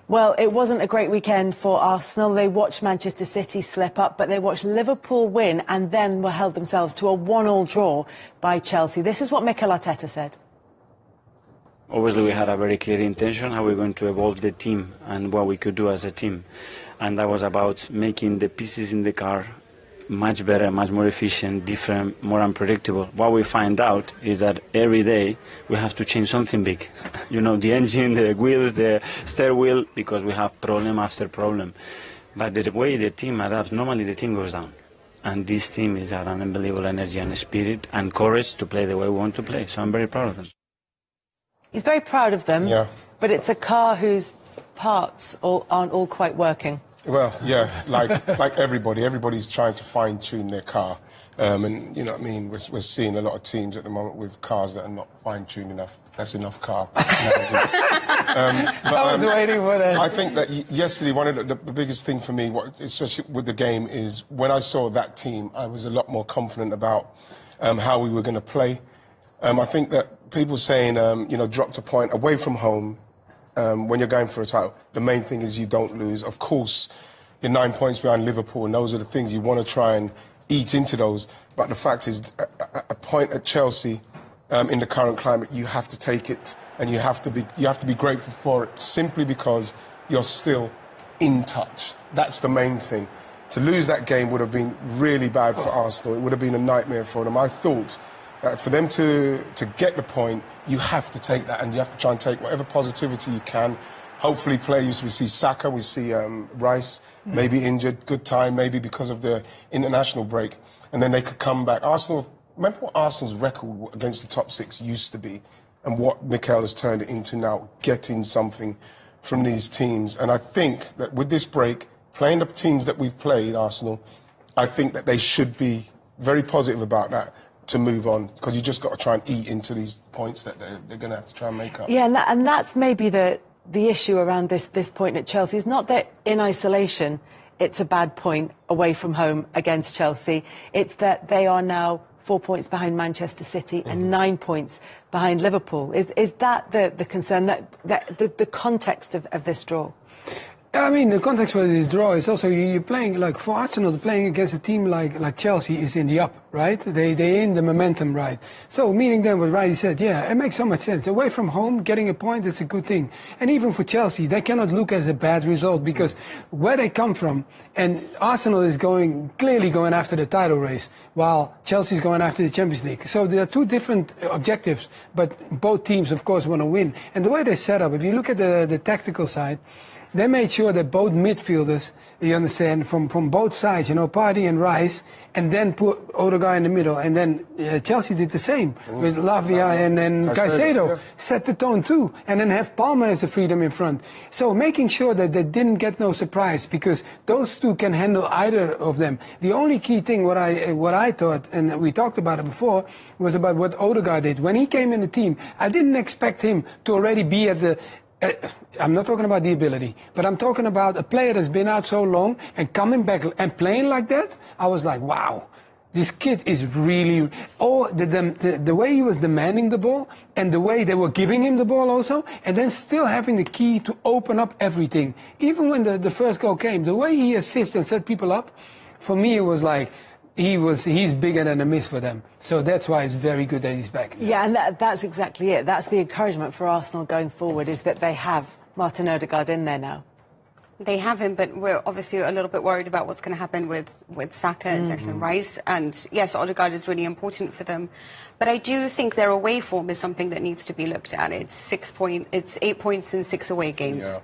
Well, it wasn't a great weekend for Arsenal. They watched Manchester City slip up, but they watched Liverpool win and then were held themselves to a 1-1 draw by Chelsea. This is what Mikel Arteta said. Obviously, we had a very clear intention how we're going to evolve the team and what we could do as a team. And that was about making the pieces in the car much better, much more efficient, different, more unpredictable. What we find out is that every day we have to change something big. You know, the engine, the wheels, the steering wheel, because we have problem after problem. But the way the team adapts, normally the team goes down. And this team is an unbelievable energy and spirit and courage to play the way we want to play. So I'm very proud of them. He's very proud of them, yeah. But it's a car whose parts aren't all quite working. Well, yeah, like everybody's trying to fine-tune their car. And, you know what I mean, we're seeing a lot of teams at the moment with cars that are not fine-tuned enough. That's enough car. I was waiting for that. I think that yesterday, one of the biggest thing for me, especially with the game, is when I saw that team, I was a lot more confident about how we were going to play. I think that people saying, you know, dropped a point away from home, when you're going for a title, the main thing is you don't lose. Of course, you're 9 points behind Liverpool, and those are the things you want to try and eat into those. But the fact is, a point at Chelsea, in the current climate, you have to take it, and you have to be grateful for it, simply because you're still in touch. That's the main thing. To lose that game would have been really bad for Arsenal. It would have been a nightmare for them. I thought for them to get the point, you have to take that, and you have to try and take whatever positivity you can. Hopefully players, we see Saka, we see Rice, maybe injured, good time, maybe because of the international break, and then they could come back. Arsenal, remember what Arsenal's record against the top six used to be, and what Mikel has turned it into now, getting something from these teams. And I think that with this break, playing the teams that we've played, Arsenal, I think that they should be very positive about that, to move on, because you just got to try and eat into these points that they're going to have to try and make up. Yeah, and that's maybe the issue around this point at Chelsea. It's not that in isolation it's a bad point away from home against Chelsea. It's that they are now 4 points behind Manchester City and 9 points behind Liverpool. Is that the concern, that the context of this draw? I mean, the context for this draw is also you're playing, like for Arsenal, playing against a team like Chelsea is in the up, right? They in the momentum, right? So meaning then what Riley said, yeah, it makes so much sense. Away from home, getting a point is a good thing. And even for Chelsea, they cannot look as a bad result, because where they come from, and Arsenal is clearly going after the title race, while Chelsea is going after the Champions League. So there are two different objectives, but both teams, of course, want to win. And the way they set up, if you look at the tactical side, they made sure that both midfielders, you understand, from both sides, you know, Partey and Rice, and then put Odegaard in the middle. And then Chelsea did the same with Lavia and Caicedo. Yeah. Set the tone too. And then have Palmer as the freedom in front. So making sure that they didn't get no surprise, because those two can handle either of them. The only key thing, what I thought, and we talked about it before, was about what Odegaard did. When he came in the team, I didn't expect him to already be at the... I'm not talking about the ability, but I'm talking about a player that's been out so long and coming back and playing like that. I was like, wow, this kid is really... the way he was demanding the ball, and the way they were giving him the ball also, and then still having the key to open up everything. Even when the first goal came, the way he assists and set people up, for me it was like... He's bigger than a myth for them. So that's why it's very good that he's back. Yeah, and that's exactly it. That's the encouragement for Arsenal going forward, is that they have Martin Odegaard in there now. They have him, but we're obviously a little bit worried about what's going to happen with Saka and Declan Rice. And yes, Odegaard is really important for them. But I do think their away form is something that needs to be looked at. It's 8 points in 6 away games. Yeah.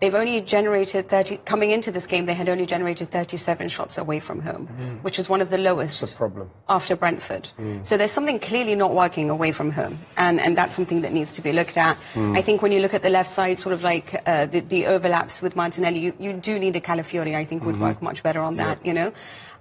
They've only generated coming into this game, they had only generated 37 shots away from home, which is one of the lowest. That's a problem. After Brentford. So there's something clearly not working away from home, and that's something that needs to be looked at. I think when you look at the left side, sort of like the overlaps with Martinelli, you do need a Calafiori, I think, would work much better on that, you know.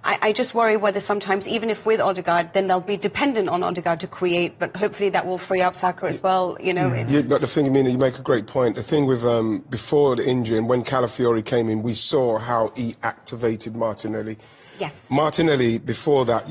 I just worry whether sometimes, even if with Odegaard, then they'll be dependent on Odegaard to create, but hopefully that will free up Saka as well. You know, But the thing, Mina, you make a great point. The thing with before the injury and when Calafiori came in, we saw how he activated Martinelli. yes. Martinelli, before that,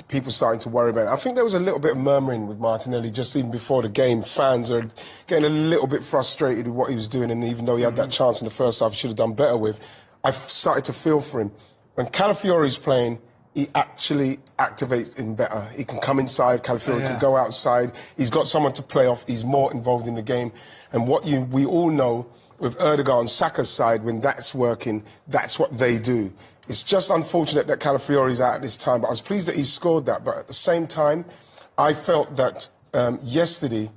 people starting to worry about it. I think there was a little bit of murmuring with Martinelli just even before the game. Fans are getting a little bit frustrated with what he was doing, and even though he had that chance in the first half, he should have done better with. I started to feel for him. When Calafiori's playing, he actually activates him better. He can come inside, Calafiori can go outside. He's got someone to play off. He's more involved in the game. And we all know with Odegaard on Saka's side, when that's working, that's what they do. It's just unfortunate that Calafiori's out at this time, but I was pleased that he scored that. But at the same time, I felt that yesterday,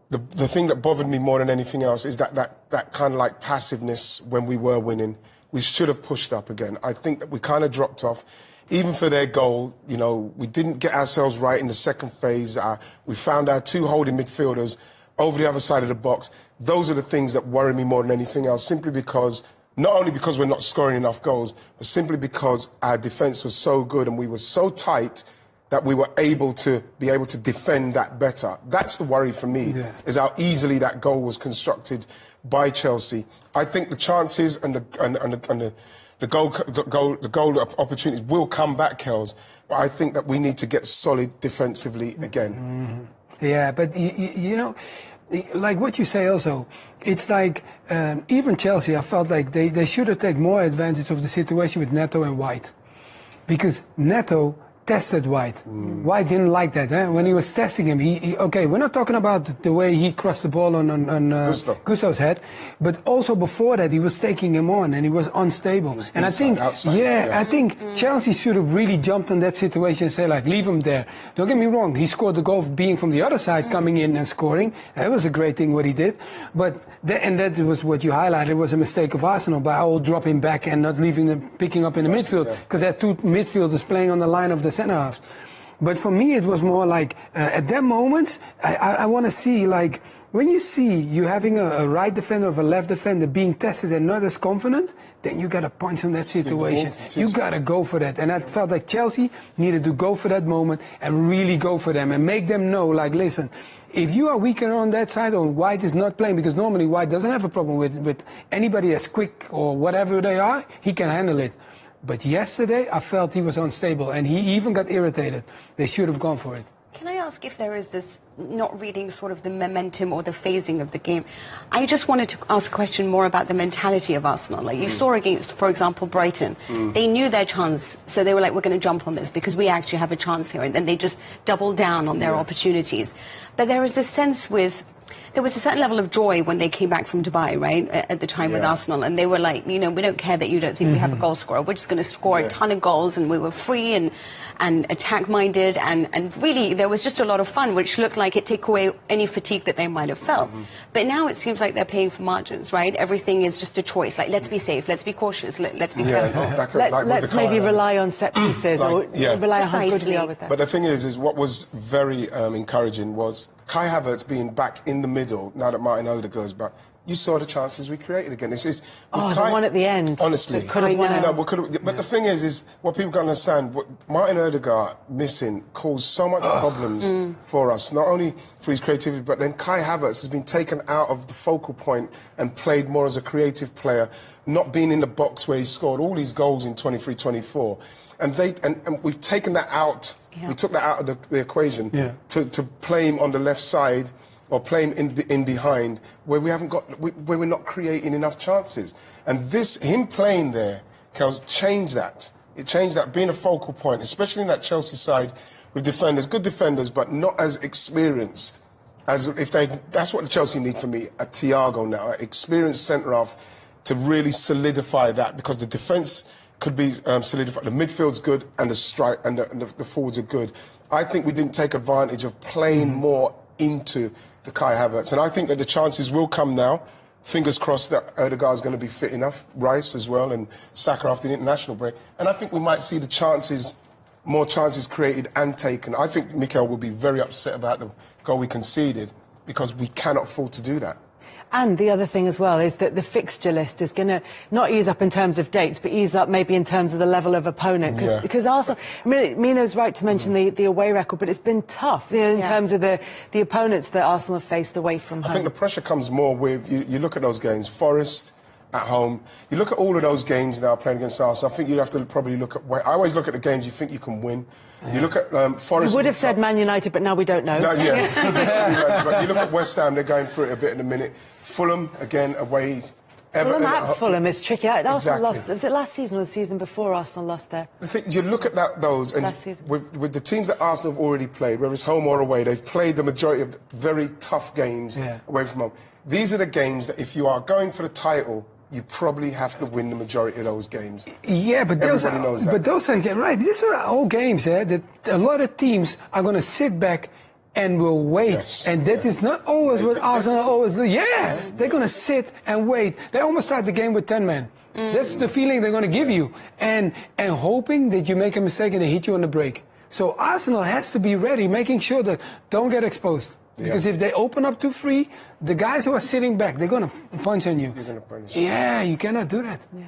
the thing that bothered me more than anything else is that kind of like passiveness when we were winning. We should have pushed up again. I think that we kind of dropped off. Even for their goal, you know, we didn't get ourselves right in the second phase. We found our two holding midfielders over the other side of the box. Those are the things that worry me more than anything else, simply because, not only because we're not scoring enough goals, but simply because our defence was so good and we were so tight that we were able to defend that better. That's the worry for me, is how easily that goal was constructed by Chelsea. I think the chances and the goal opportunities will come back, Kels, but I think that we need to get solid defensively again. Yeah, but you know, like what you say also, it's like even Chelsea, I felt like they should have taken more advantage of the situation with Neto and White, because Neto tested White. White didn't like that. When he was testing him, okay, we're not talking about the way he crossed the ball on Gusto's head, but also before that he was taking him on and he was unstable. And I think, I think Chelsea should have really jumped on that situation and say, like, leave him there. Don't get me wrong, he scored the goal being from the other side, coming in and scoring. That was a great thing what he did. But that was what you highlighted, was a mistake of Arsenal by dropping back and not leaving them picking up in the midfield, because there are two midfielders playing on the line of the centre halves. But for me, it was more like at that moment, I want to see, like, when you see you having a right defender or a left defender being tested and not as confident, then you got to punch on that situation. You got to go for that. And I felt like Chelsea needed to go for that moment and really go for them and make them know, like, listen, if you are weaker on that side or White is not playing, because normally White doesn't have a problem with anybody that's quick or whatever they are, he can handle it. But yesterday, I felt he was unstable, and he even got irritated. They should have gone for it. Can I ask if there is this not reading sort of the momentum or the phasing of the game? I just wanted to ask a question more about the mentality of Arsenal. Like you saw against, for example, Brighton. They knew their chance, so they were like, we're going to jump on this because we actually have a chance here. And then they just doubled down on their opportunities. But there is this sense there was a certain level of joy when they came back from Dubai, right, at the time with Arsenal. And they were like, you know, we don't care that you don't think we have a goal scorer. We're just going to score a ton of goals. And we were free and attack-minded. And really, there was just a lot of fun, which looked like it took away any fatigue that they might have felt. But now it seems like they're paying for margins, right? Everything is just a choice. Like, let's be safe, let's be cautious, let's be careful. Let's maybe rely on set pieces or rely on how good we are with that. But the thing is what was very encouraging was Kai Havertz being back in the middle, now that Martin Odegaard goes back. You saw the chances we created again. The one at the end. Honestly. But the thing is what people can understand, what Martin Odegaard missing caused so much problems for us, not only for his creativity, but then Kai Havertz has been taken out of the focal point and played more as a creative player, not being in the box where he scored all these goals in 23-24. And we've taken that out. We took that out of the equation to play him on the left side or playing in behind, where where we're not creating enough chances. And him playing there, Kels, changed that. It changed that, being a focal point, especially in that Chelsea side with defenders, good defenders, but not as experienced as that's what the Chelsea need for me, a Thiago now, an experienced centre-half to really solidify that, because the defence could be solidified. The midfield's good and the strike and the forwards are good. I think we didn't take advantage of playing more into the Kai Havertz, and I think that the chances will come now. Fingers crossed that Odegaard's going to be fit enough, Rice as well, and Saka after the international break. And I think we might see more chances created and taken. I think Mikel will be very upset about the goal we conceded, because we cannot afford to do that. And the other thing as well is that the fixture list is going to not ease up in terms of dates, but ease up maybe in terms of the level of opponent. Because Arsenal, I mean, Mino's right to mention the away record, but it's been tough in terms of the opponents that Arsenal have faced away from home. I think the pressure comes more with, you look at those games, Forest at home, you look at all of those games now playing against Arsenal, I think you have to probably look at, I always look at the games you think you can win. You look at Forest. You would have said Man United, but now we don't know. No, but you look at West Ham, they're going through it a bit in a minute. Fulham, again, away. Fulham at Fulham is tricky. Arsenal lost, was it last season or the season before Arsenal lost there? The thing, you look at those, and with the teams that Arsenal have already played, whether it's home or away, they've played the majority of very tough games away from home. These are the games that if you are going for the title, you probably have to win the majority of those games. Yeah, but those are right. These are all games that a lot of teams are going to sit back and will wait. And that is not always what Arsenal always do. They're going to sit and wait. They almost start the game with 10 men. That's the feeling they're going to give you. And hoping that you make a mistake and they hit you on the break. So Arsenal has to be ready, making sure that don't get exposed. Because if they open up too free, the guys who are sitting back, they're going to punch on you. You're going to punish. Yeah, you cannot do that. Yeah.